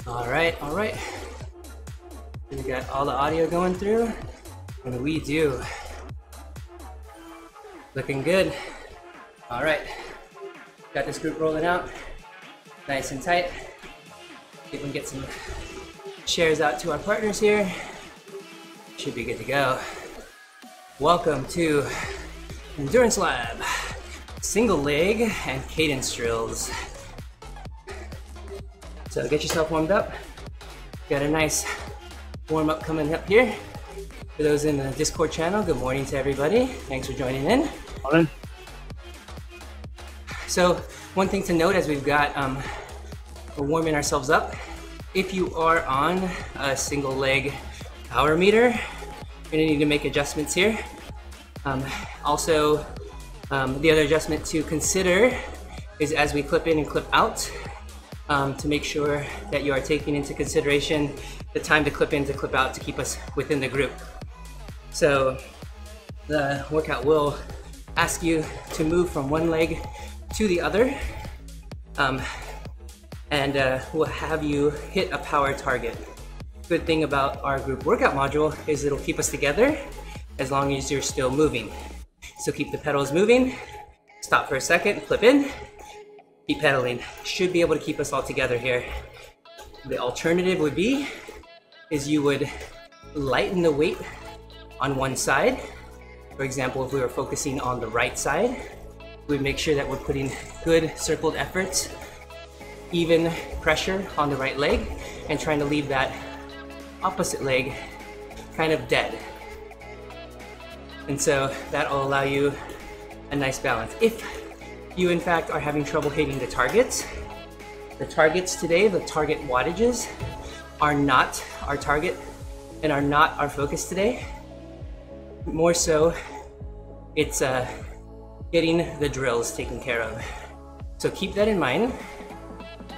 All right. We got all the audio going through, and we do. Looking good. All right, got this group rolling out, nice and tight. See if we can get some shares out to our partners here. Should be good to go. Welcome to Endurance Lab, single leg and cadence drills. So get yourself warmed up. Got a nice warm up coming up here. For those in the Discord channel, good morning to everybody. Thanks for joining in. Morning. So one thing to note as we've got, we're warming ourselves up. If you are on a single leg power meter, you're gonna need to make adjustments here. Also, the other adjustment to consider is as we clip in and clip out, to make sure that you are taking into consideration the time to clip in to clip out to keep us within the group. So the workout will ask you to move from one leg to the other, and we'll have you hit a power target. Good thing about our group workout module is it'll keep us together as long as you're still moving. So keep the pedals moving, stop for a second, clip in, keep pedaling. Should be able to keep us all together here. The alternative would be is you would lighten the weight on one side. For example, if we were focusing on the right side, we'd make sure that we're putting good circled efforts, even pressure on the right leg, and trying to leave that opposite leg kind of dead. And so that will allow you a nice balance. If you in fact are having trouble hitting the targets today, the target wattages are not our target and are not our focus today. More so, it's getting the drills taken care of. So keep that in mind.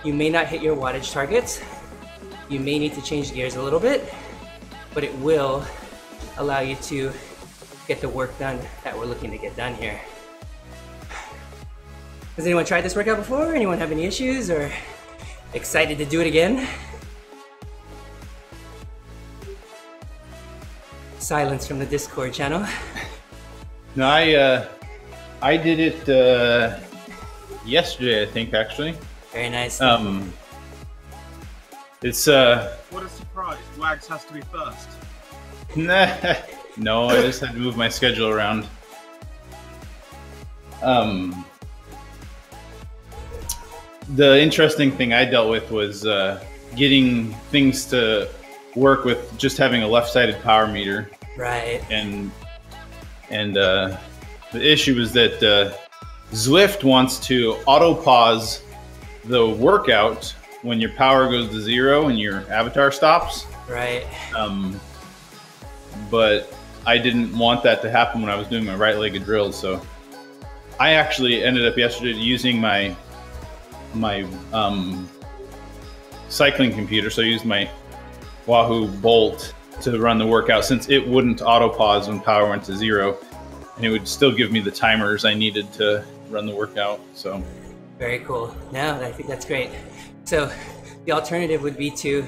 You may not hit your wattage targets. You may need to change gears a little bit, but it will allow you to get the work done that we're looking to get done here. Has anyone tried this workout before? Anyone have any issues or excited to do it again? Silence from the Discord channel. No, I did it yesterday, I think, actually. Very nice. It's What a surprise! Wags has to be first. no, I just had to move my schedule around. The interesting thing I dealt with was getting things to work with just having a left-sided power meter. Right. And the issue is that Zwift wants to auto pause the workout when your power goes to 0 and your avatar stops. Right. But I didn't want that to happen when I was doing my right-legged drills, so I actually ended up yesterday using my cycling computer. So I used my Wahoo Bolt to run the workout since it wouldn't auto pause when power went to 0, and it would still give me the timers I needed to run the workout. So very cool. No, I think that's great. So the alternative would be to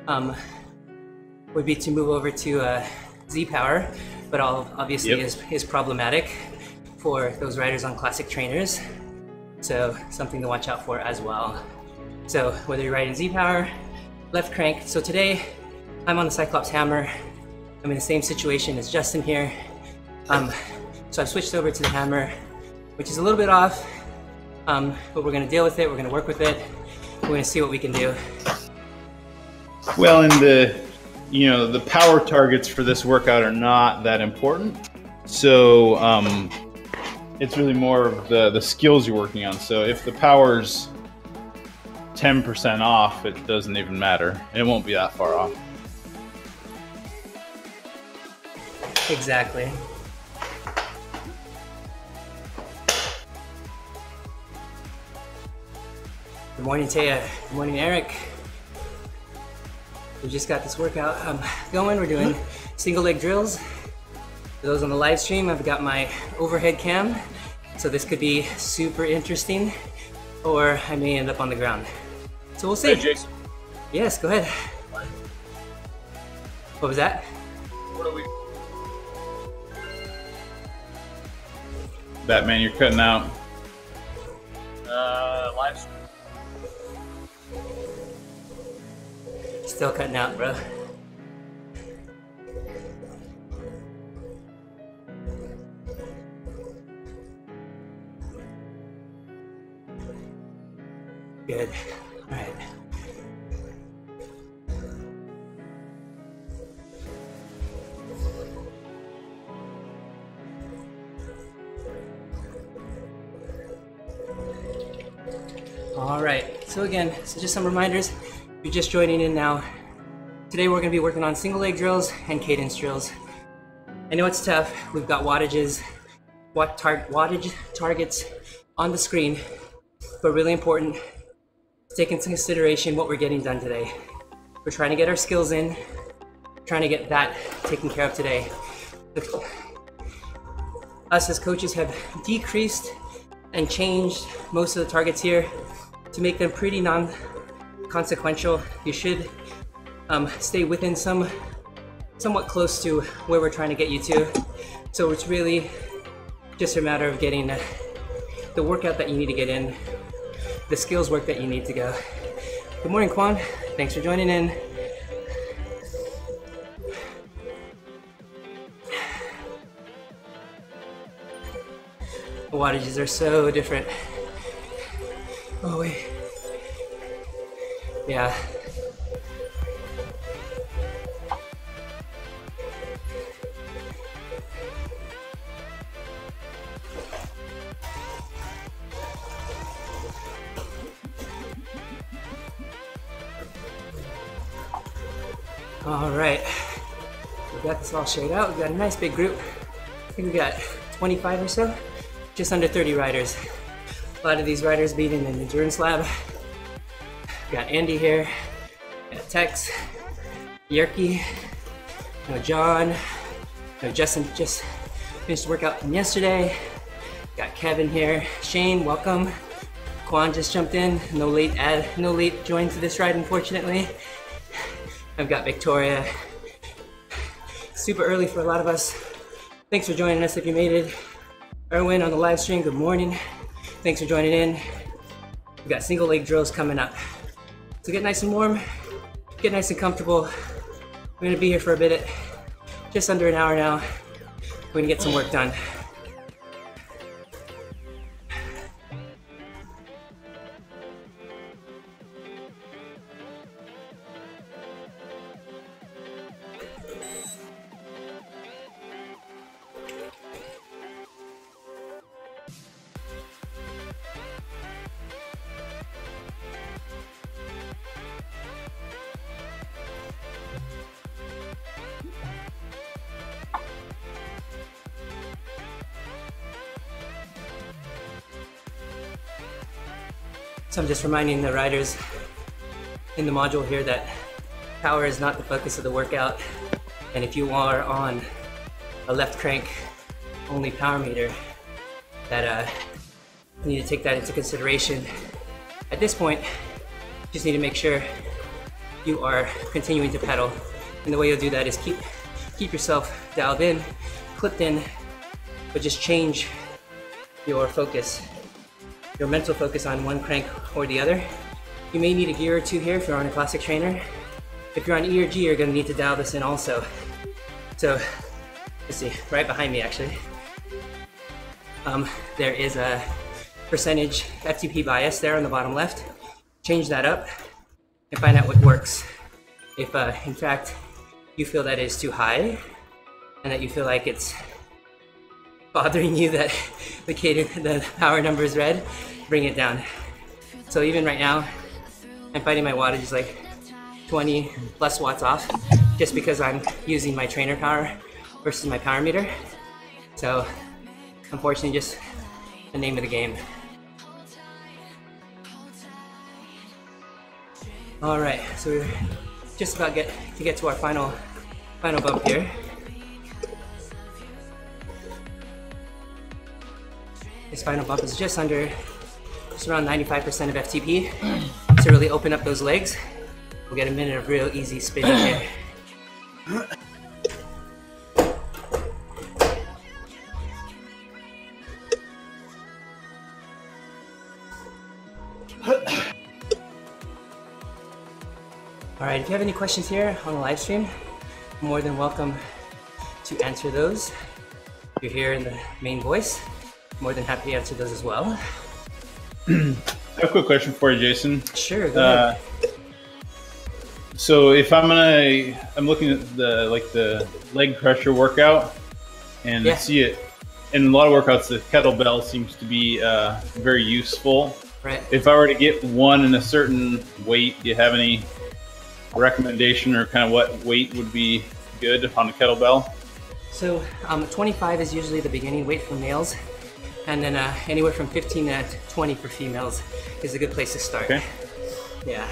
move over to Z Power, but obviously is problematic for those riders on classic trainers. So something to watch out for as well. So whether you're riding Z Power, left crank. So today I'm on the Cyclops hammer. I'm in the same situation as Justin here. So I've switched over to the hammer, which is a little bit off, but we're gonna deal with it. We're gonna work with it. We're gonna see what we can do. well, and the power targets for this workout are not that important. So it's really more of the skills you're working on. So if the power's 10% off, it doesn't even matter. It won't be that far off. Exactly. Good morning, Taya. Good morning, Eric. We just got this workout going. We're doing single leg drills. For those on the live stream, I've got my overhead cam, so this could be super interesting, or I may end up on the ground. So we'll see. Hey, Jason. Yes, go ahead. What was that? What are we? Batman, you're cutting out. Live stream. Still cutting out, bro. Good. All right. All right. So again, just some reminders. If you're just joining in now, today we're going to be working on single leg drills and cadence drills. I know it's tough. We've got wattage targets on the screen, but really important. Take into consideration what we're getting done today. We're trying to get our skills in, trying to get that taken care of today. Us as coaches have decreased and changed most of the targets here to make them pretty non-consequential. You should stay within somewhat close to where we're trying to get you to. So it's really just a matter of getting the workout that you need to get in, the skills work that you need to go. Good morning, Quan. Thanks for joining in. The wattages are so different. Oh, wait. Yeah. All right, we got this all shared out. We've got a nice big group. I think we got 25 or so, just under 30 riders. A lot of these riders being in an endurance lab. We got Andy here, we got Tex, Yerky, John, Justin just finished the workout from yesterday. Got Kevin here, Shane, welcome. Quan just jumped in, no late join to this ride, unfortunately. I've got Victoria. Super early for a lot of us. Thanks for joining us if you made it. Erwin on the live stream, good morning. Thanks for joining in. We've got single leg drills coming up. So get nice and warm, get nice and comfortable. We're gonna be here for a bit, just under an hour now. We're gonna get some work done. So I'm just reminding the riders in the module here that power is not the focus of the workout. And if you are on a left crank only power meter, that you need to take that into consideration. At this point, you just need to make sure you are continuing to pedal. And the way you'll do that is keep yourself dialed in, clipped in, but just change your focus, your mental focus on one crank or the other. You may need a gear or two here if you're on a classic trainer. If you're on E or G, you're gonna need to dial this in also. So, let's see, right behind me actually. There is a percentage FTP bias there on the bottom left. Change that up and find out what works. If in fact you feel that is too high and that you feel like it's bothering you that the power number is red, bring it down. So even right now, I'm finding my wattage is like 20 plus watts off just because I'm using my trainer power versus my power meter. So unfortunately, just the name of the game. All right, so we're just about to get to our final bump here. This final bump is just around 95% of FTP to really open up those legs. We'll get a minute of real easy spinning here. All right, if you have any questions here on the live stream, more than welcome to answer those. If you're here in the main voice, more than happy to answer those as well. I have a quick question for you, Jason. Sure, go ahead. So if I'm looking at the leg pressure workout, and I see it in a lot of workouts. The kettlebell seems to be very useful. Right. If I were to get one in a certain weight, do you have any recommendation or kind of what weight would be good on the kettlebell? So 25 is usually the beginning weight for males, and then anywhere from 15 to 20 for females is a good place to start. Okay. Yeah.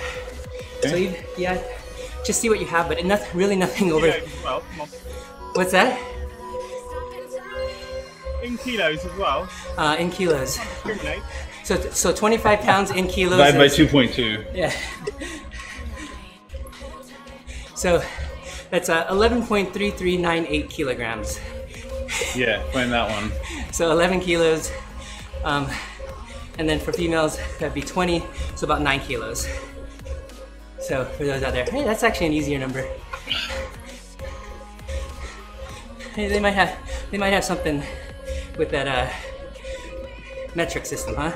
Okay. So just see what you have, but really nothing over. Well, come on. What's that? In kilos as well. In kilos. So 25 pounds in kilos. Divided by 2.2. Yeah. So that's 11.3398 kilograms. Yeah, find that one. So 11 kilos. And then for females, that'd be 20, so about 9 kilos. So for those out there, hey, that's actually an easier number. Hey, they might have something with that metric system, huh?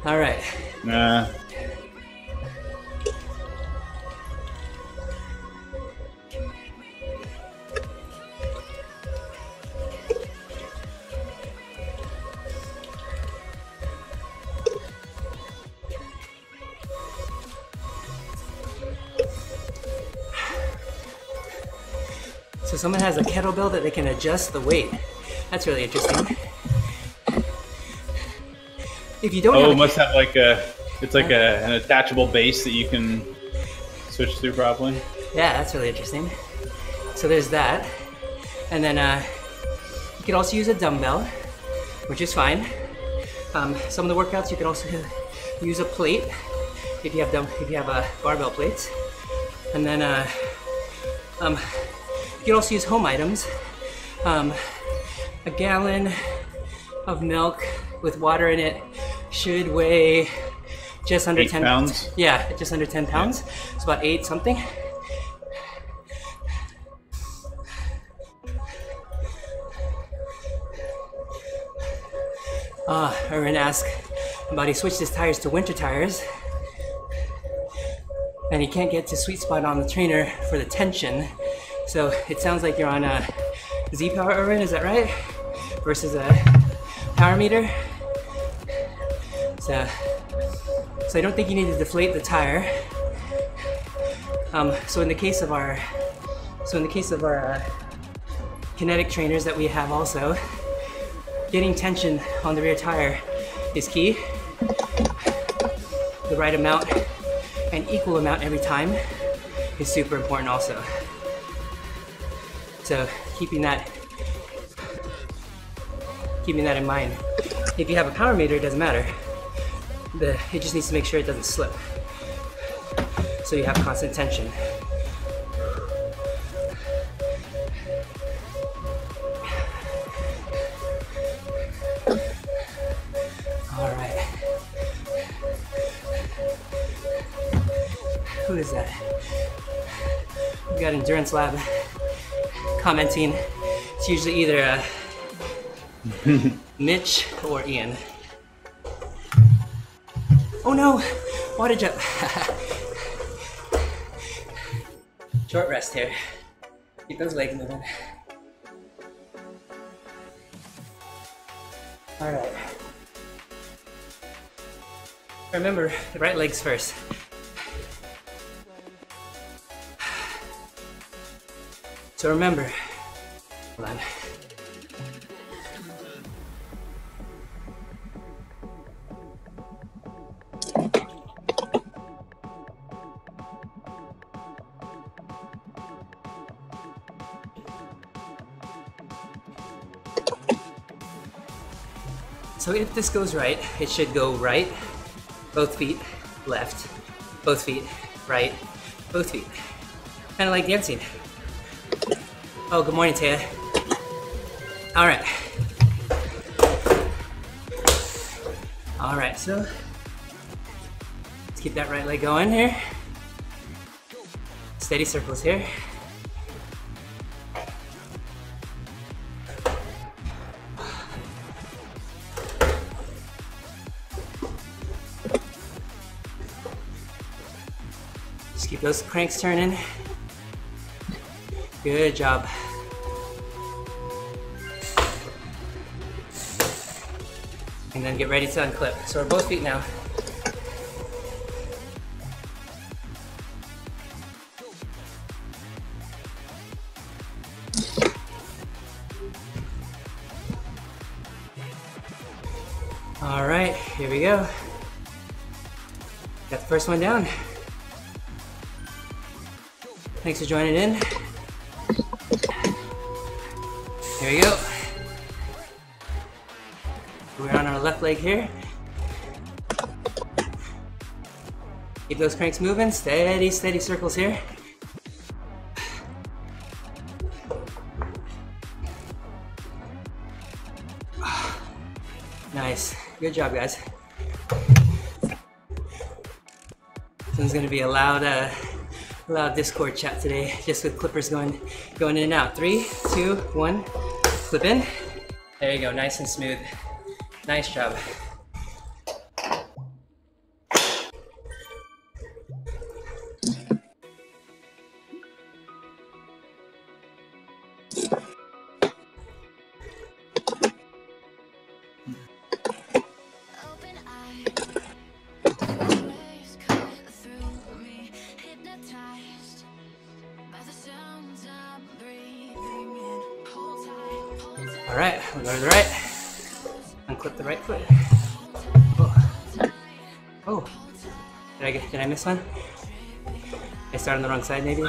All right. Nah. So someone has a kettlebell that they can adjust the weight. That's really interesting. If you don't it must have like an attachable base that you can switch through properly. Yeah, that's really interesting. So there's that. And then you could also use a dumbbell, which is fine. Some of the workouts you can also use a plate if you have barbell plates. And then you can also use home items. A gallon of milk with water in it should weigh just under 10 pounds. Yeah, just under 10 pounds. Yeah. It's about 8 something. Erwin asked about he switched his tires to winter tires, and he can't get to sweet spot on the trainer for the tension. So it sounds like you're on a Z-Power, Erwin, is that right? Versus a power meter. So I don't think you need to deflate the tire. So in the case of our kinetic trainers that we have also, getting tension on the rear tire is key. The right amount and equal amount every time is super important also. So keeping that in mind. If you have a power meter, it doesn't matter. It just needs to make sure it doesn't slip. So you have constant tension. All right. Who is that? We got Endurance Lab commenting. It's usually either Mitch or Ian. Oh no! Water jump. Short rest here. Keep those legs moving. All right. Remember, the right leg's first. So remember, hold on. So if this goes right, it should go right, both feet, left, both feet, right, both feet. Kind of like dancing. Oh, good morning, Taya. All right. All right, so let's keep that right leg going here. Steady circles here. Just keep those cranks turning. Good job. And then get ready to unclip. So we're both feet now. All right, here we go. Got the first one down. Thanks for joining in. Here we go. We're on our left leg here. Keep those cranks moving. Steady, steady circles here. Nice. Good job, guys. This one's gonna be a loud Discord chat today, just with clippers going in and out. 3, 2, 1. Clip in. There you go. Nice and smooth. Nice job. All right, we'll go to the right. Unclip the right foot. Oh, did I miss one? I started on the wrong side, maybe.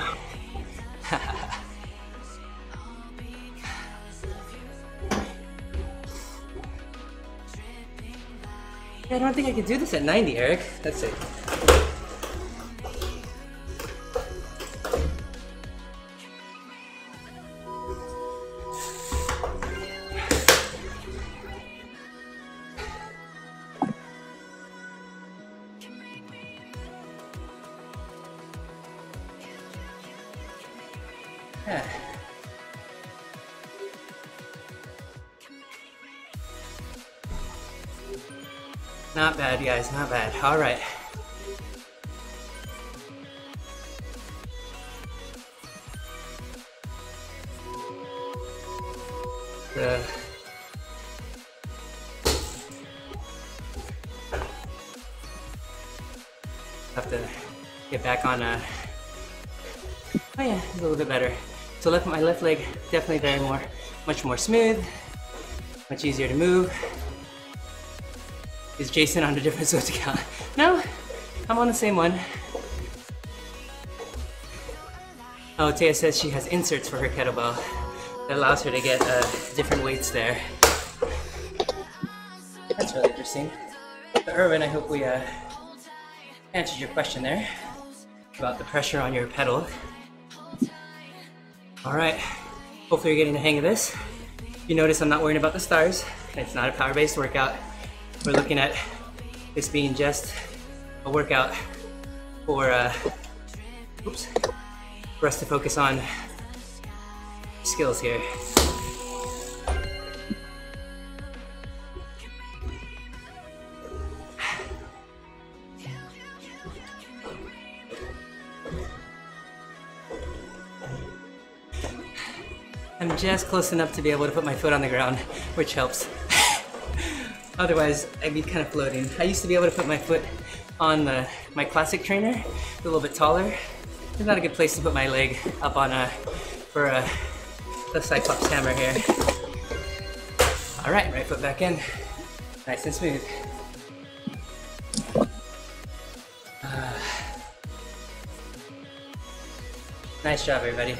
I don't think I could do this at 90, Eric. Let's see. Yeah. Not bad, guys, not bad. All right. Have to get back on oh yeah, a little bit better. So my left leg definitely much more smooth, much easier to move. Is Jason on a different Swift account? No, I'm on the same one. Oh, Taya says she has inserts for her kettlebell that allows her to get different weights there. That's really interesting. But Irvin, I hope we answered your question there about the pressure on your pedal. All right, hopefully you're getting the hang of this. You notice I'm not worrying about the stars. It's not a power-based workout. We're looking at this being just a workout for us to focus on skills here. I'm just close enough to be able to put my foot on the ground, which helps. Otherwise, I'd be kind of floating. I used to be able to put my foot on my classic trainer, a little bit taller. It's not a good place to put my leg up on for the Cyclops hammer here. All right, right foot back in, nice and smooth. Nice job, everybody.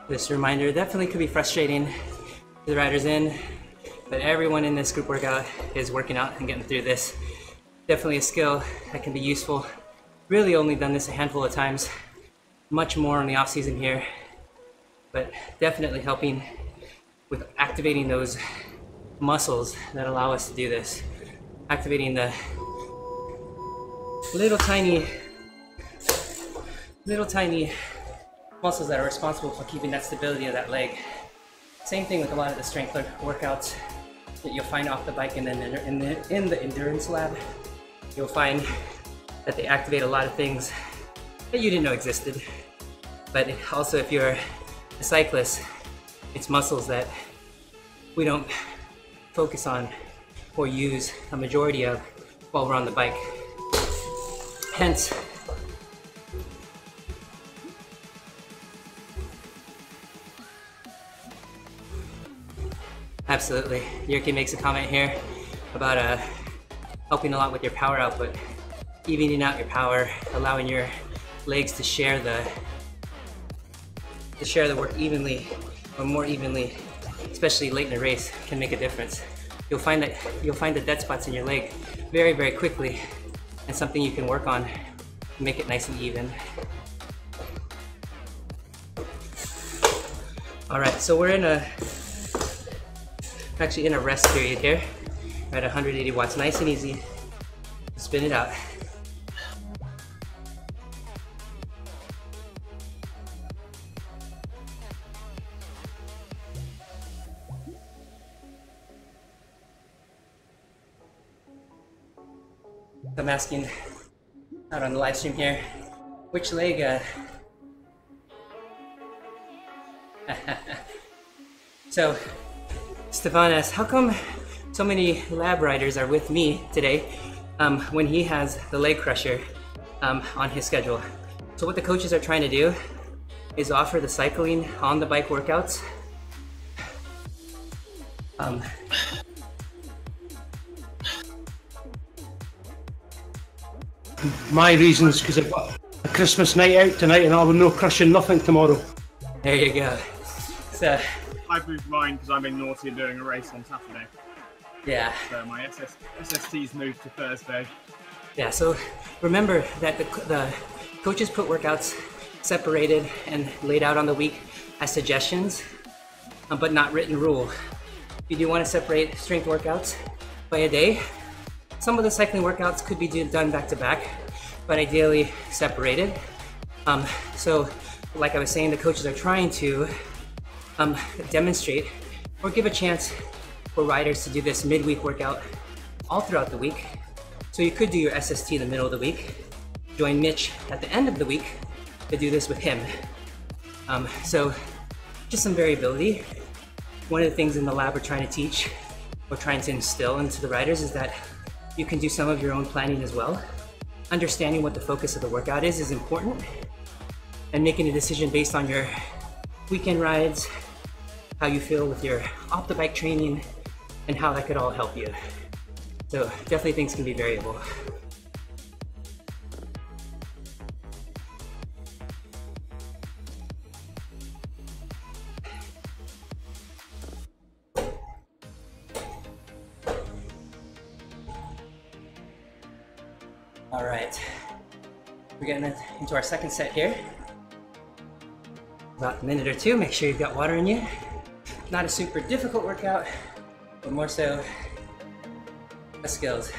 This reminder definitely could be frustrating to the riders in, but everyone in this group workout is working out and getting through this. Definitely a skill that can be useful. Really only done this a handful of times, much more in the off season here, but definitely helping with activating those muscles that allow us to do this. Activating the little tiny muscles that are responsible for keeping that stability of that leg. Same thing with a lot of the strength workouts that you'll find off the bike and then in the endurance lab. You'll find that they activate a lot of things that you didn't know existed. But also if you're a cyclist, it's muscles that we don't focus on or use a majority of while we're on the bike. Hence, absolutely. Yerke makes a comment here about helping a lot with your power output, evening out your power, allowing your legs to share the work evenly or more evenly, especially late in a race, can make a difference. You'll find the dead spots in your leg very, very quickly, and something you can work on to make it nice and even. All right, so we're actually in a rest period here. We're at 180 watts, nice and easy. Spin it out. I'm asking out on the live stream here, which leg? So, Stefan asks, how come so many lab riders are with me today when he has the leg crusher on his schedule? So what the coaches are trying to do is offer the cycling on the bike workouts. My reason's because I've got a Christmas night out tonight and I'll be no crushing nothing tomorrow. There you go. So I've moved mine because I'm being naughty and doing a race on Saturday. yeah. So my SST's moved to Thursday. Yeah, so remember that the coaches put workouts separated and laid out on the week as suggestions, but not written rule. If you do want to separate strength workouts by a day, some of the cycling workouts could be done back to back, but ideally separated. So like I was saying, the coaches are trying to demonstrate or give a chance for riders to do this midweek workout all throughout the week. So you could do your SST in the middle of the week, join Mitch at the end of the week to do this with him. So just some variability. One of the things in the lab we're trying to teach or trying to instill into the riders is that you can do some of your own planning as well. Understanding what the focus of the workout is important, and making a decision based on your weekend rides, how you feel with your off the bike training, and how that could all help you. So definitely things can be variable. All right, we're getting into our second set here. About a minute or two, make sure you've got water in you. Not a super difficult workout, but more so a skills.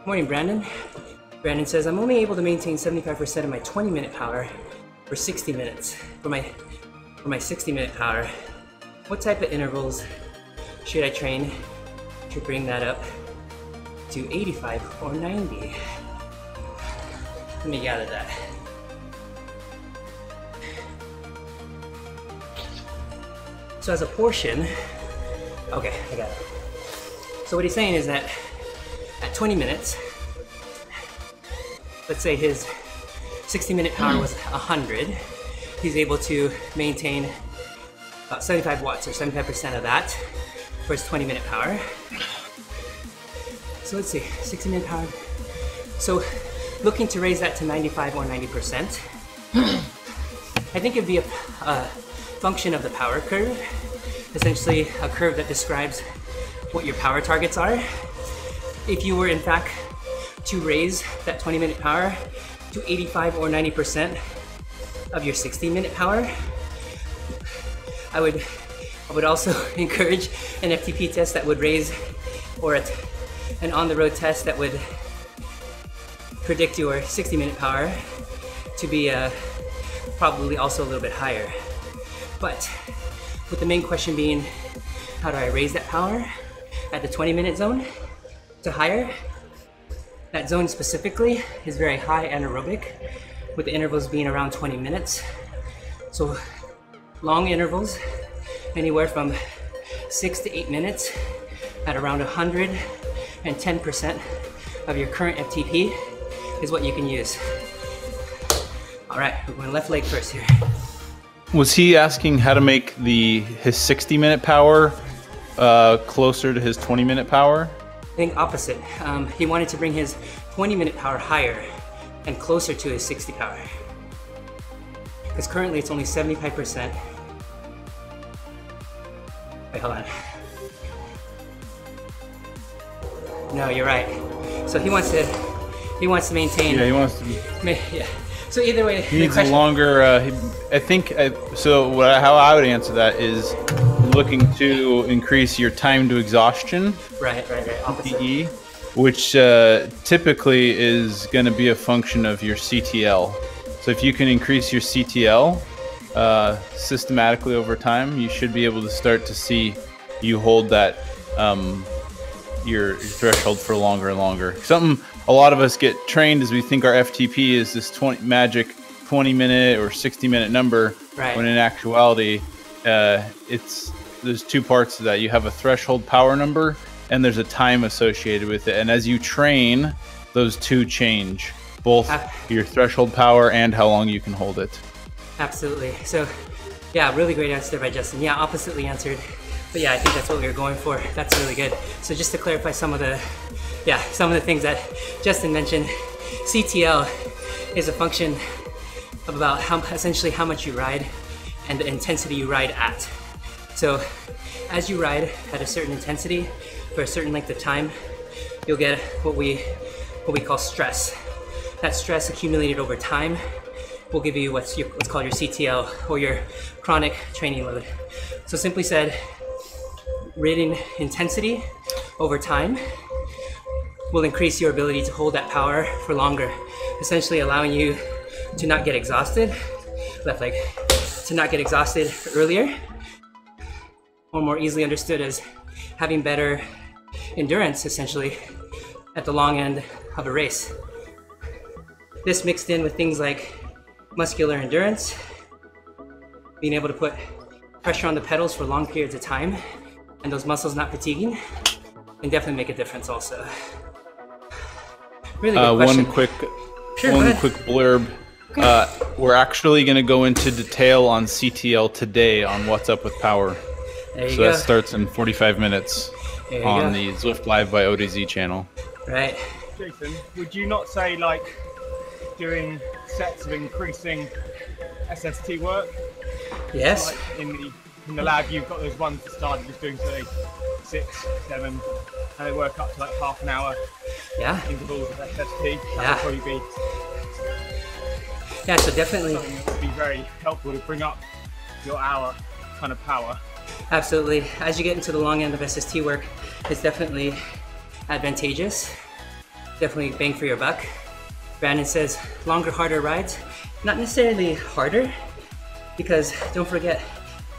Morning, Brandon. Brandon says, I'm only able to maintain 75% of my 20-minute power for 60 minutes. For my 60-minute power, what type of intervals should I train to bring that up to 85 or 90? Let me gather that. So as a portion, okay, I got it. So what he's saying is that at 20 minutes, let's say his 60-minute power was 100, he's able to maintain about 75 watts or 75% of that for his 20-minute power. So let's see, 60-minute power. So looking to raise that to 95 or 90%. I think it'd be function of the power curve, essentially a curve that describes what your power targets are. If you were in fact to raise that 20-minute power to 85 or 90% of your 60-minute power, I would also encourage an FTP test that would raise, or an on-the-road test that would predict your 60-minute power to be probably also a little bit higher. But with the main question being, how do I raise that power at the 20-minute zone to higher? That zone specifically is very high anaerobic, with the intervals being around 20 minutes. So long intervals, anywhere from 6 to 8 minutes at around 110% of your current FTP is what you can use. All right, we're going left leg first here. Was he asking how to make his 60-minute power closer to his 20-minute power? I think opposite. He wanted to bring his 20-minute power higher and closer to his 60 power. Because currently it's only 75%. Wait, hold on. No, you're right. So he wants to maintain. Yeah, he wants to. Yeah. So either way, he needs a longer. I think how I would answer that is looking to increase your time to exhaustion. Right. TTE, which typically is going to be a function of your CTL. So if you can increase your CTL systematically over time, you should be able to start to see you hold that your threshold for longer and longer. Something a lot of us get trained as we think our FTP is this magic 20-minute or 60-minute number, right, when in actuality, there's two parts to that. You have a threshold power number, and there's a time associated with it. And as you train, those two change, both your threshold power and how long you can hold it. Absolutely. So, yeah, really great answer by Justin. Yeah, oppositely answered. But yeah, I think that's what we were going for. That's really good. So just to clarify some of the things that Justin mentioned, CTL is a function of about essentially how much you ride and the intensity you ride at. So as you ride at a certain intensity for a certain length of time, you'll get what we call stress. That stress accumulated over time will give you what's called your CTL, or your chronic training load. So simply said, rating intensity over time will increase your ability to hold that power for longer, essentially allowing you to not get exhausted, left leg, to not get exhausted earlier, or more easily understood as having better endurance, essentially, at the long end of a race. This mixed in with things like muscular endurance, being able to put pressure on the pedals for long periods of time, and those muscles not fatiguing, can definitely make a difference also. Really good question. One quick blurb. Okay. We're actually going to go into detail on CTL today on What's Up with Power. There you go. That starts in 45 minutes on the Zwift Live by ODZ channel. Right. Jason, would you not say like doing sets of increasing SST work? Yes. Like in the lab, you've got those ones that started just doing say 6, 7, and they work up to like half an hour. Yeah. Intervals of SST. Yeah. That would probably be. Yeah, so definitely. Something that would be very helpful to bring up your hour kind of power. Absolutely. As you get into the long end of SST work, it's definitely advantageous. Definitely bang for your buck. Brandon says longer, harder rides. Not necessarily harder, because don't forget,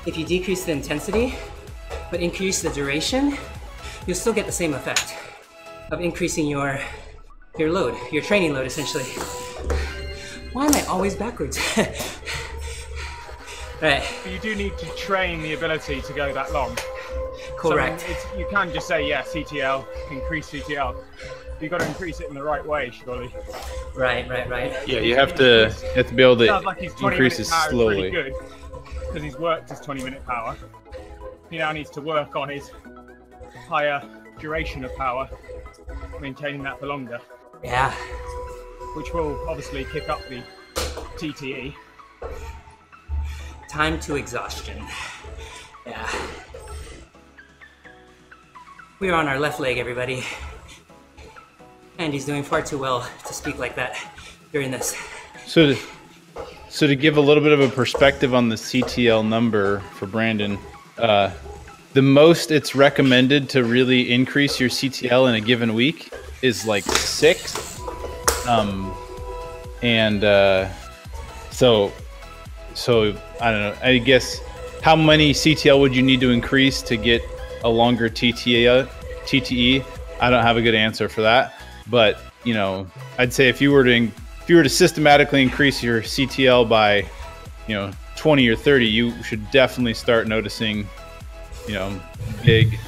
if you decrease the intensity but increase the duration, you'll still get the same effect of increasing your load, your training load, essentially. Why am I always backwards? Right. But you do need to train the ability to go that long. Correct. So you can't just say, yeah, CTL, increase CTL. You've got to increase it in the right way, surely. Right. Yeah, you have to be able to like increase it slowly. Really good, because he's worked his 20-minute power. He now needs to work on his higher duration of power, maintaining that for longer. Yeah. Which will obviously kick up the TTE. time to exhaustion. Yeah. We are on our left leg, everybody. Andy's doing far too well to speak like that during this. So to give a little bit of a perspective on the CTL number for Brandon, the most it's recommended to really increase your CTL in a given week is like 6. So I don't know. I guess how many CTL would you need to increase to get a longer TTE? I don't have a good answer for that, but you know, I'd say if you were to systematically increase your CTL by, 20 or 30, you should definitely start noticing, big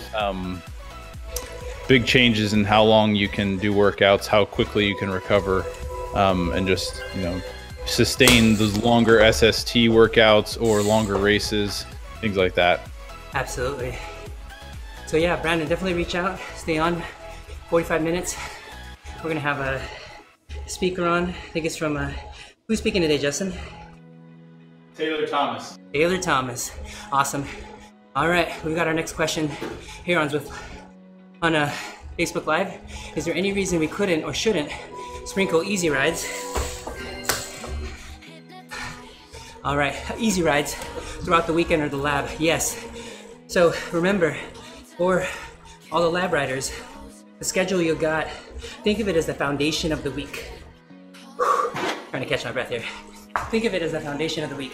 changes in how long you can do workouts, how quickly you can recover, and just, sustain those longer SST workouts or longer races, things like that. Absolutely. So yeah, Brandon, definitely reach out, stay on 45 minutes. We're gonna have a speaker on. I think it's from, who's speaking today, Justin? Taylor Thomas. Taylor Thomas, awesome. All right, we've got our next question here on Facebook Live. Is there any reason we couldn't or shouldn't sprinkle easy rides? All right, easy rides throughout the weekend or the lab, yes. So remember, for all the lab riders, the schedule you got, think of it as the foundation of the week. Trying to catch my breath here. Think of it as the foundation of the week.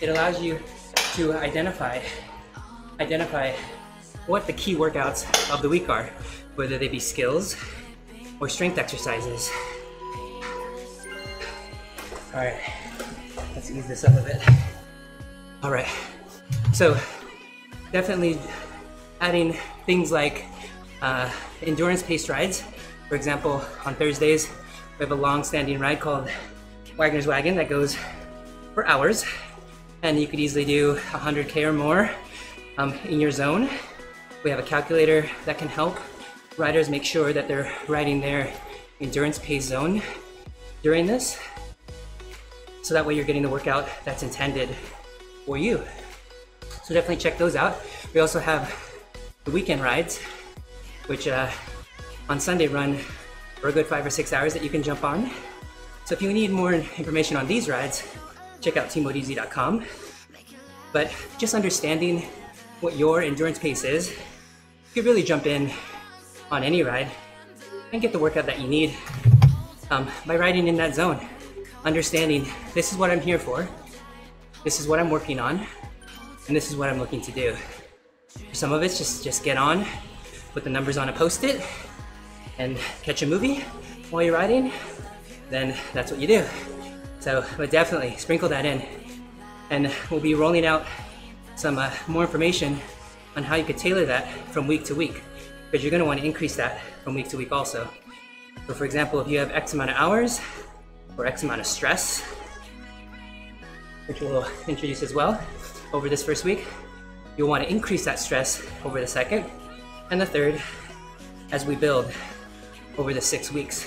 It allows you to identify what the key workouts of the week are, whether they be skills or strength exercises. All right. Let's ease this up a bit. All right, so definitely adding things like endurance-paced rides. For example, on Thursdays, we have a long-standing ride called Wagner's Wagon that goes for hours, and you could easily do 100K or more in your zone. We have a calculator that can help riders make sure that they're riding their endurance-paced zone during this. So that way you're getting the workout that's intended for you. So definitely check those out. We also have the weekend rides, which on Sunday run for a good 5 or 6 hours that you can jump on. So if you need more information on these rides, check out teamodeasy.com. But just understanding what your endurance pace is, you could really jump in on any ride and get the workout that you need by riding in that zone. Understanding this is what I'm here for, this is what I'm working on, and this is what I'm looking to do. For some of it's just get on, put the numbers on a post-it, and catch a movie while you're riding, then that's what you do. So, but definitely sprinkle that in. And we'll be rolling out some more information on how you could tailor that from week to week, because you're gonna wanna increase that from week to week also. So for example, if you have X amount of hours, or X amount of stress, which we'll introduce as well over this first week, you'll want to increase that stress over the second and the third as we build over the 6 weeks.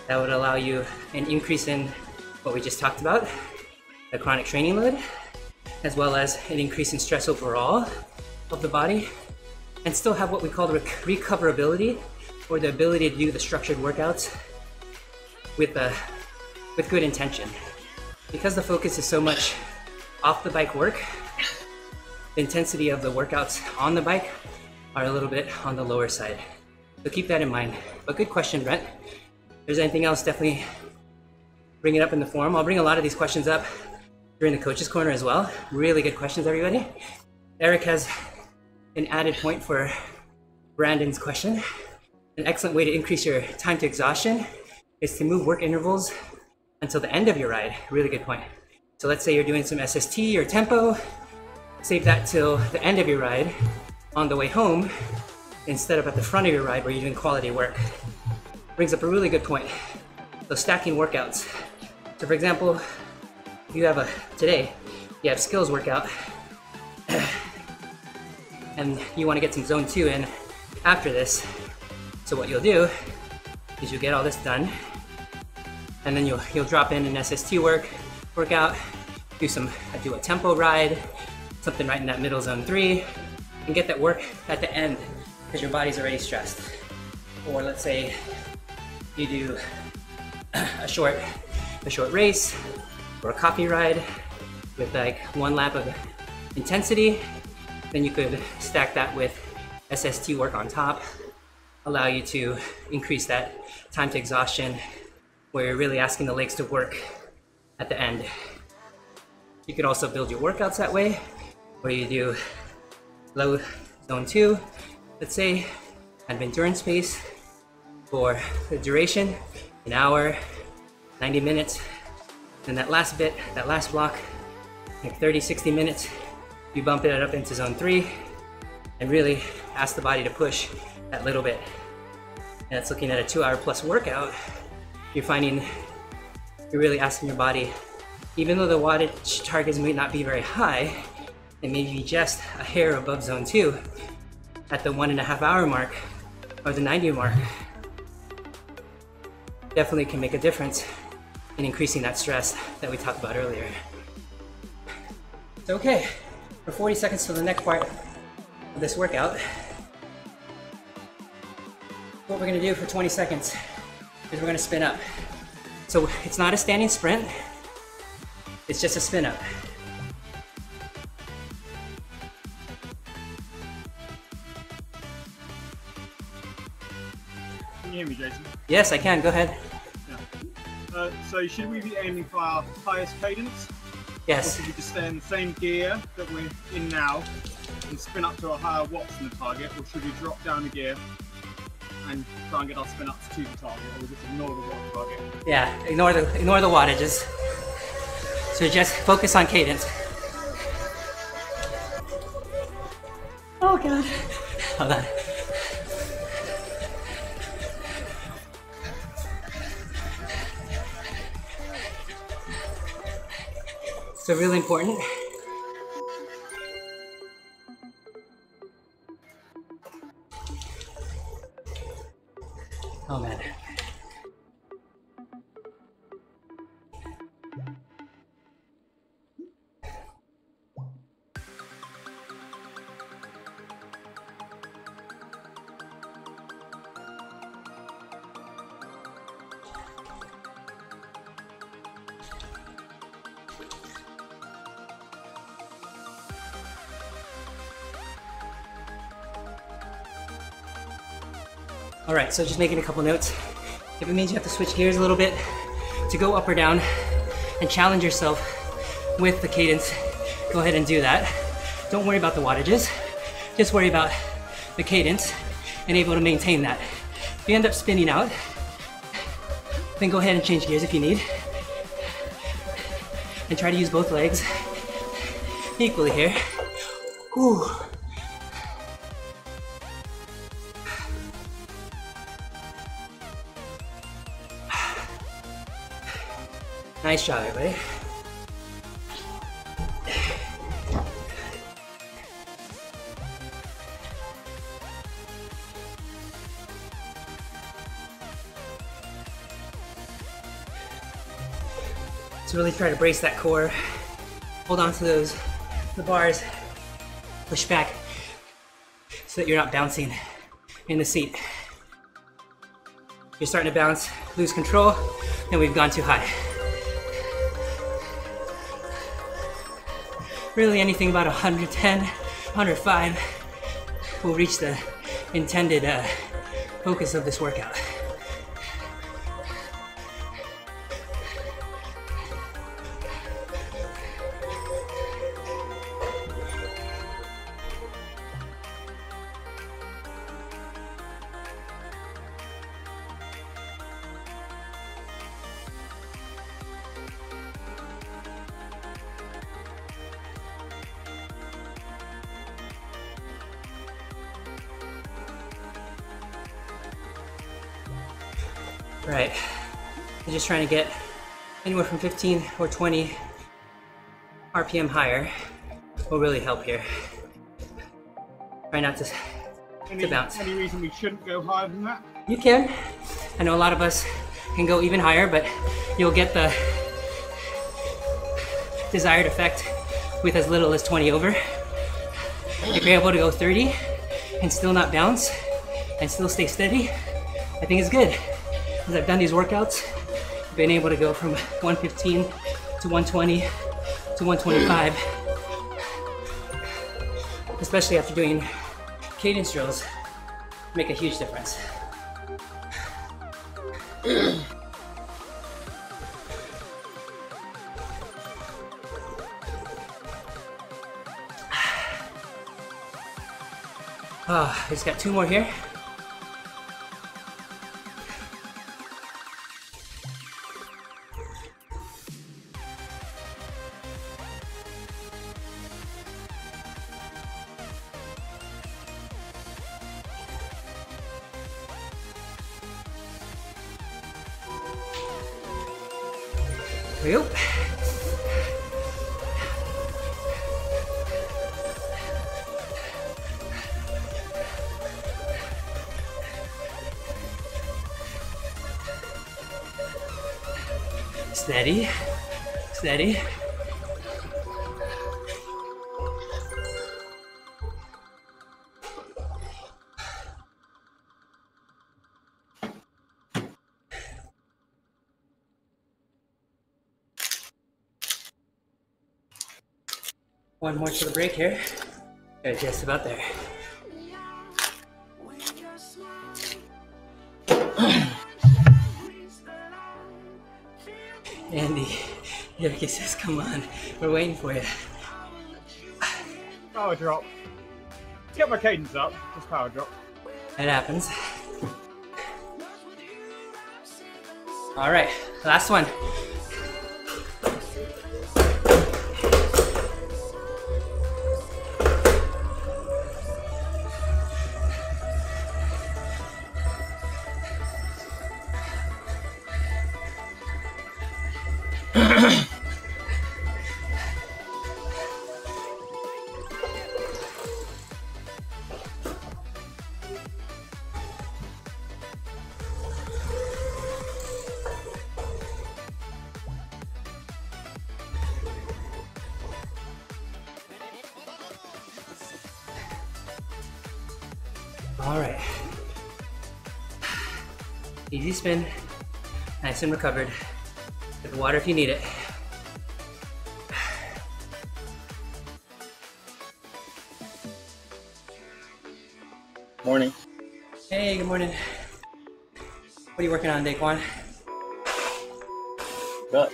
That would allow you an increase in what we just talked about, the chronic training load, as well as an increase in stress overall of the body, and still have what we call the recoverability, or the ability to do the structured workouts with good intention. Because the focus is so much off the bike work, the intensity of the workouts on the bike are a little bit on the lower side. So keep that in mind. But good question, Brent. If there's anything else, definitely bring it up in the forum. I'll bring a lot of these questions up during the coach's corner as well. Really good questions, everybody. Eric has an added point for Brandon's question. An excellent way to increase your time to exhaustion is to move work intervals until the end of your ride. Really good point. So let's say you're doing some SST or tempo, save that till the end of your ride on the way home instead of at the front of your ride where you're doing quality work. Brings up a really good point. So stacking workouts. So for example, if you have today you have skills workout and you want to get some zone 2 in after this. So what you'll do is you'll get all this done, and then you'll drop in an SST workout, do a tempo ride, something right in that middle zone 3, and get that work at the end because your body's already stressed. Or let's say you do a short race or a copy ride with like 1 lap of intensity. Then you could stack that with SST work on top, allow you to increase that time to exhaustion where you're really asking the legs to work at the end. You could also build your workouts that way, where you do low zone 2, let's say, kind of endurance pace for the duration, an hour, 90 minutes. Then that last bit, that last block, like 30, 60 minutes, you bump it up into zone 3 and really ask the body to push that little bit. And it's looking at a 2-hour plus workout. You're finding you're really asking your body, even though the wattage targets may not be very high, it may be just a hair above zone 2 at the 1.5 hour mark or the 90 mark. Definitely can make a difference in increasing that stress that we talked about earlier. So okay, for 40 seconds to the next part of this workout, what we're gonna do for 20 seconds is we're gonna spin up. So it's not a standing sprint, it's just a spin up. Can you hear me, Jason? Yes, I can, go ahead. Yeah. So should we be aiming for our highest cadence? Yes. Or should we just stay in the same gear that we're in now and spin up to a higher watts than the target, or should we drop down a gear and try and get our spin ups to the target, or just ignore the watt target? Yeah, ignore the wattages. So just focus on cadence. Oh god. Hold on. So really important. Oh man. All right, so just making a couple notes. If it means you have to switch gears a little bit to go up or down and challenge yourself with the cadence, go ahead and do that. Don't worry about the wattages, just worry about the cadence and able to maintain that. If you end up spinning out, then go ahead and change gears if you need. And try to use both legs equally here. Ooh. Nice job, everybody. So really try to brace that core. Hold on to the bars. Push back so that you're not bouncing in the seat. You're starting to bounce, lose control, and we've gone too high. Really anything about 110, 105 will reach the intended focus of this workout. Right, I'm just trying to get anywhere from 15 or 20 RPM higher will really help here. Try not to bounce. Any reason we shouldn't go higher than that? You can. I know a lot of us can go even higher, but you'll get the desired effect with as little as 20 over. If you're able to go 30 and still not bounce and still stay steady, I think it's good. As I've done these workouts, I've been able to go from 115 to 120 to 125, especially after doing cadence drills, make a huge difference. I just got 2 more here. There we go. Steady, steady. One more to the break here. Got just about there. Andy, Yoki says, come on, we're waiting for you. Power drop. Get my cadence up, just power drop. That happens. All right, last one. All right. Easy spin, nice and recovered. Get the water if you need it. Morning. Hey, good morning. What are you working on, Daquan? Gut.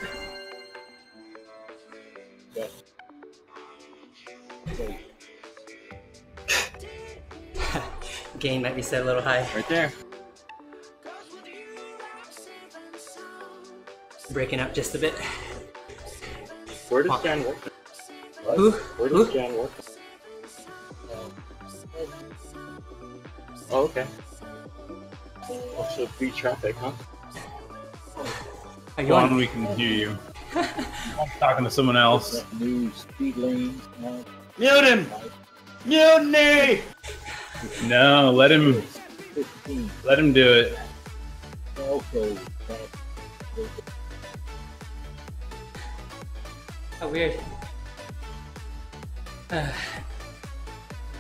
Gain might be set a little high. Right there. Breaking up just a bit. Where does Jan work? What? Who? Where does Jan work? Oh, okay. Also free traffic, huh? Are you Go on, on? we can hear you. I'm talking to someone else. New speed lanes. Mute him! Mutiny! No, let him 15. do it. Okay. How weird. That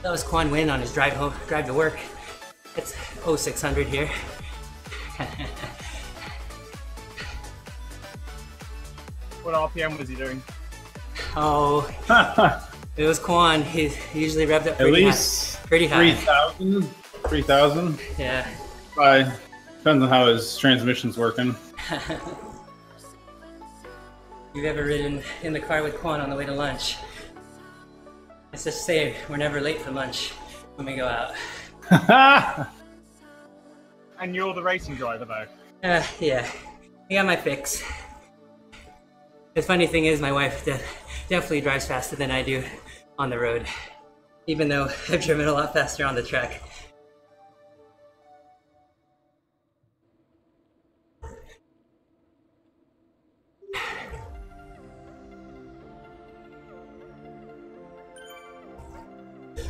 was Quan Win on his drive home, drive to work. It's 0600 here. What RPM was he doing? Oh, it was Quan. He usually revved up At pretty least high. Pretty high. 3,000? 3,000? Yeah. Depends on how his transmission's working. You've ever ridden in the car with Quan on the way to lunch? Let's just say we're never late for lunch when we go out. And you're the racing driver though. Yeah, I got my fix. The funny thing is my wife definitely drives faster than I do on the road, even though I've driven a lot faster on the track.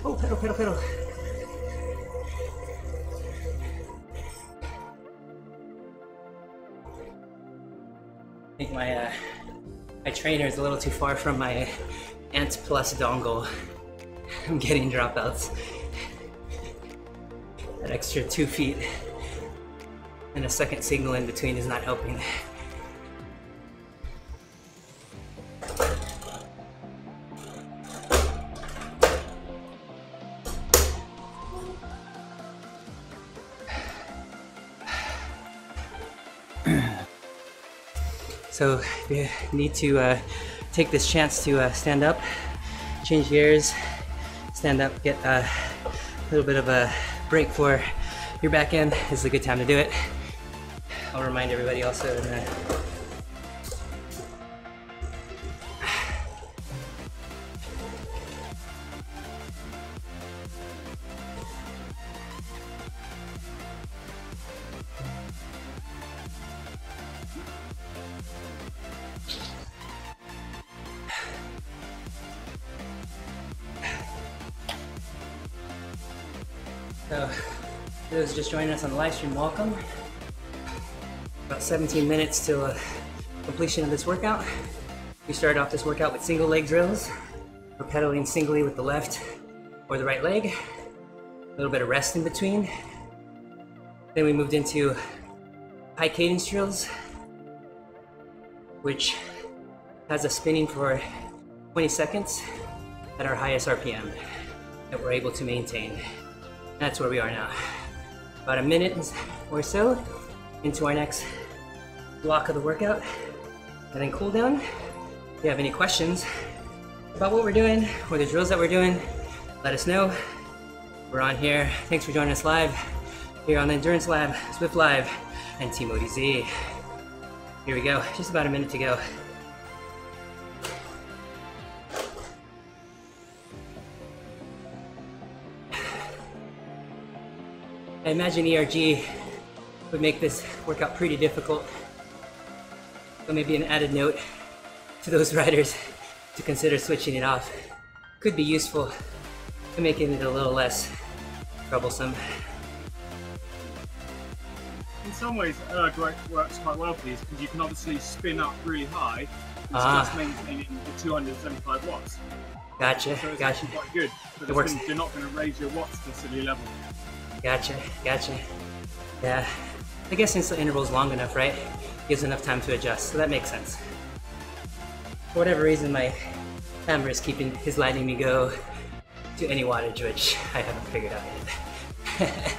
Oh, pedal, pedal, pedal. I think my My trainer is a little too far from my Ant Plus dongle. I'm getting dropouts. That extra 2 feet and a second signal in between is not helping. So you need to take this chance to stand up, change gears, stand up, get a little bit of a break for your back end. This is a good time to do it. I'll remind everybody also in the So, for those just joining us on the live stream, welcome. About 17 minutes till completion of this workout. We started off this workout with single leg drills. We're pedaling singly with the left or the right leg. A little bit of rest in between. Then we moved into high cadence drills, which has us spinning for 20 seconds at our highest RPM that we're able to maintain. That's where we are now. About a minute or so into our next block of the workout, and then cool down. If you have any questions about what we're doing or the drills that we're doing, let us know. We're on here. Thanks for joining us live here on the Endurance Lab, Swift Live, and Team ODZ. Here we go, just about a minute to go. I imagine ERG would make this workout pretty difficult, but maybe an added note to those riders to consider switching it off could be useful to making it a little less troublesome. In some ways, erg works quite well for these because you can obviously spin up really high and just maintaining the 275 watts. Gotcha, So it's gotcha. actually quite good. But It works. you're not going to raise your watts to a silly level. Gotcha, gotcha. Yeah, I guess since the interval's long enough, right? Gives enough time to adjust, so that makes sense. For whatever reason, my hammer is letting me go to any wattage, which I haven't figured out yet.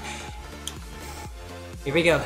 Here we go.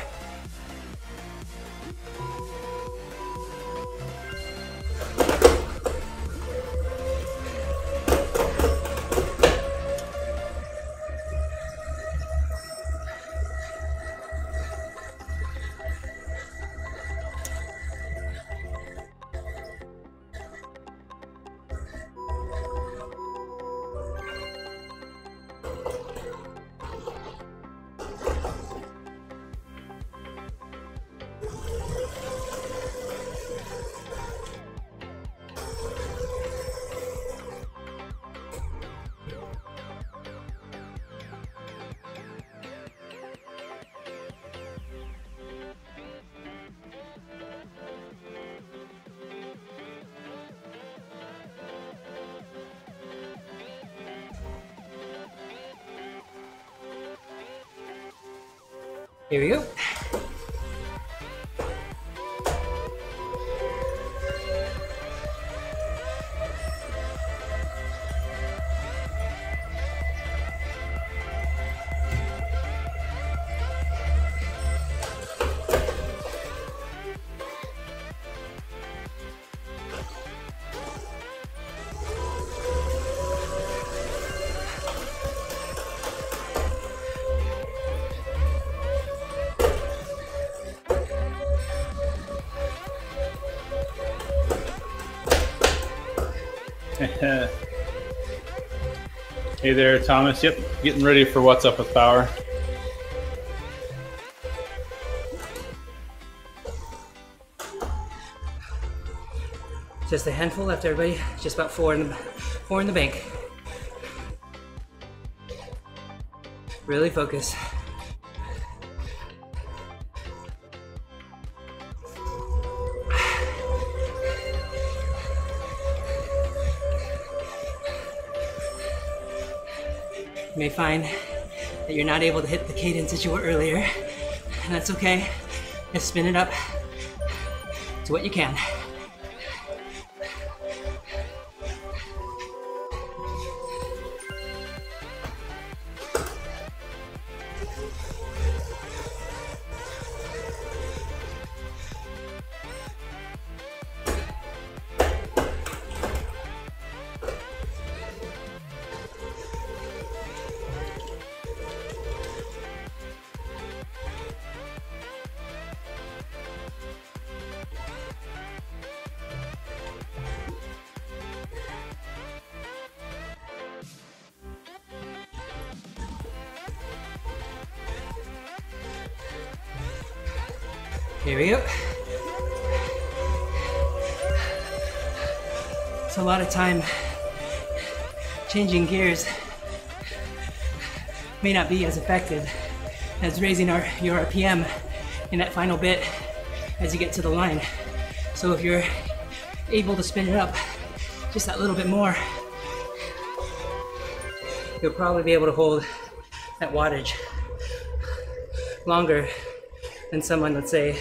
Here we go. Hey there, Thomas. Yep, getting ready for What's Up with Power. Just a handful left, everybody. Just about four in the bank. Really focus. You may find that you're not able to hit the cadence that you were earlier, and that's okay. Just spin it up to what you can. Here we go. So a lot of time changing gears may not be as effective as raising your RPM in that final bit as you get to the line. So if you're able to spin it up just that little bit more, you'll probably be able to hold that wattage longer than someone, let's say,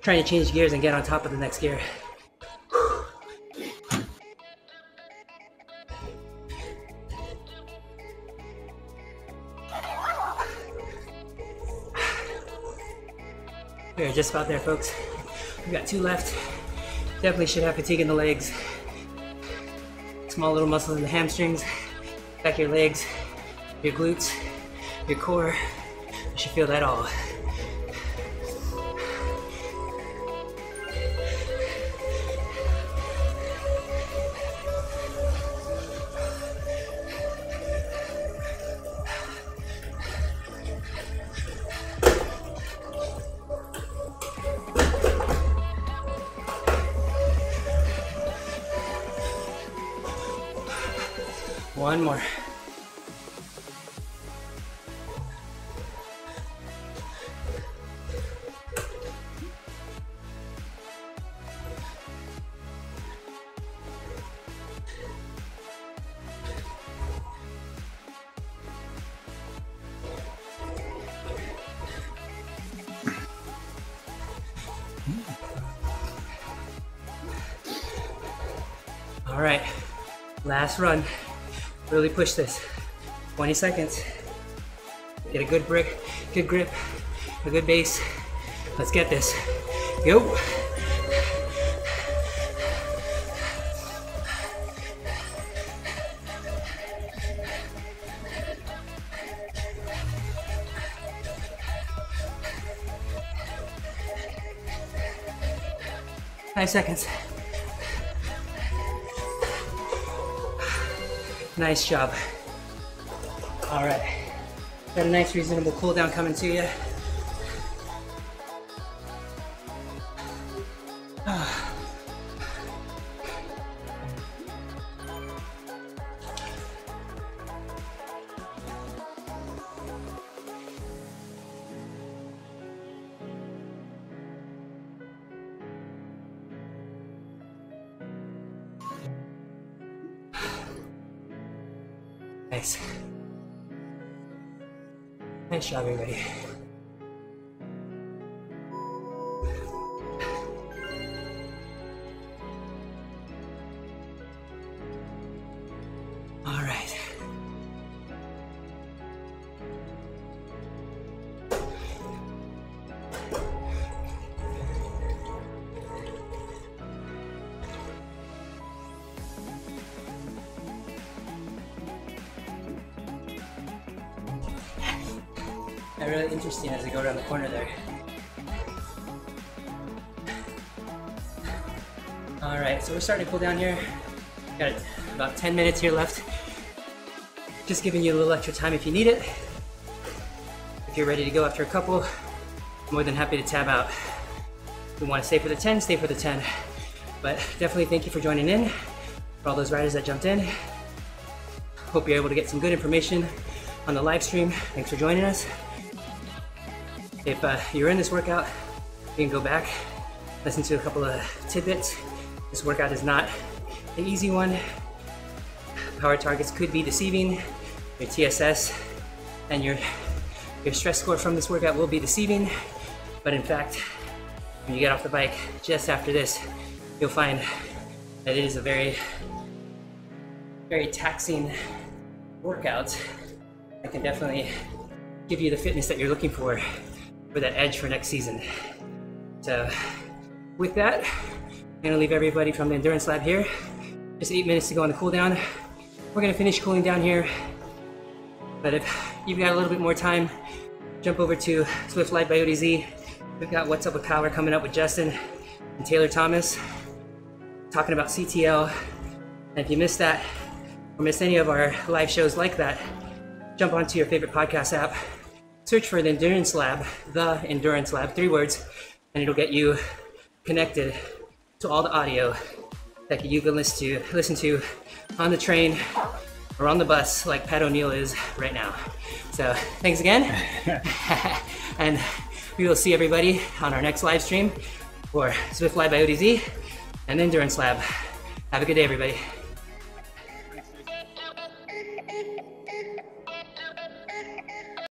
trying to change gears and get on top of the next gear. We're just about there, folks. We got 2 left. Definitely should have fatigue in the legs. Small little muscles in the hamstrings, back of your legs, your glutes, your core. You should feel that all. One more. All right, last run. Really push this. 20 seconds. Get a good grip, a good base. Let's get this. Go. Five seconds. Nice job. All right. Got a nice reasonable cool down coming to you. Nice. Nice job, everybody. All right. Really interesting as I go around the corner there. All right, so we're starting to cool down here. Got about 10 minutes here left. Just giving you a little extra time if you need it. If you're ready to go after a couple, I'm more than happy to tab out. If you want to stay for the 10, stay for the 10. But definitely thank you for joining in, for all those riders that jumped in. Hope you're able to get some good information on the live stream. Thanks for joining us. If you're in this workout, you can go back, listen to a couple of tidbits. This workout is not an easy one, power targets could be deceiving. Your TSS and your stress score from this workout will be deceiving, but in fact, when you get off the bike just after this, you'll find that it is a very, very taxing workout that can definitely give you the fitness that you're looking for that edge for next season. So with that, I'm gonna leave everybody from the Endurance Lab here. Just 8 minutes to go on the cool down. We're gonna finish cooling down here, but if you've got a little bit more time, jump over to Swift Life by ODZ. We've got What's Up with Power coming up with Justin and Taylor Thomas, talking about CTL. And if you missed that, or missed any of our live shows like that, jump onto your favorite podcast app, search for the Endurance Lab, 3 words, and it'll get you connected to all the audio that you can listen to on the train or on the bus like Pat O'Neill is right now. So thanks again. And we will see everybody on our next live stream for Swift Live by ODZ and Endurance Lab. Have a good day, everybody.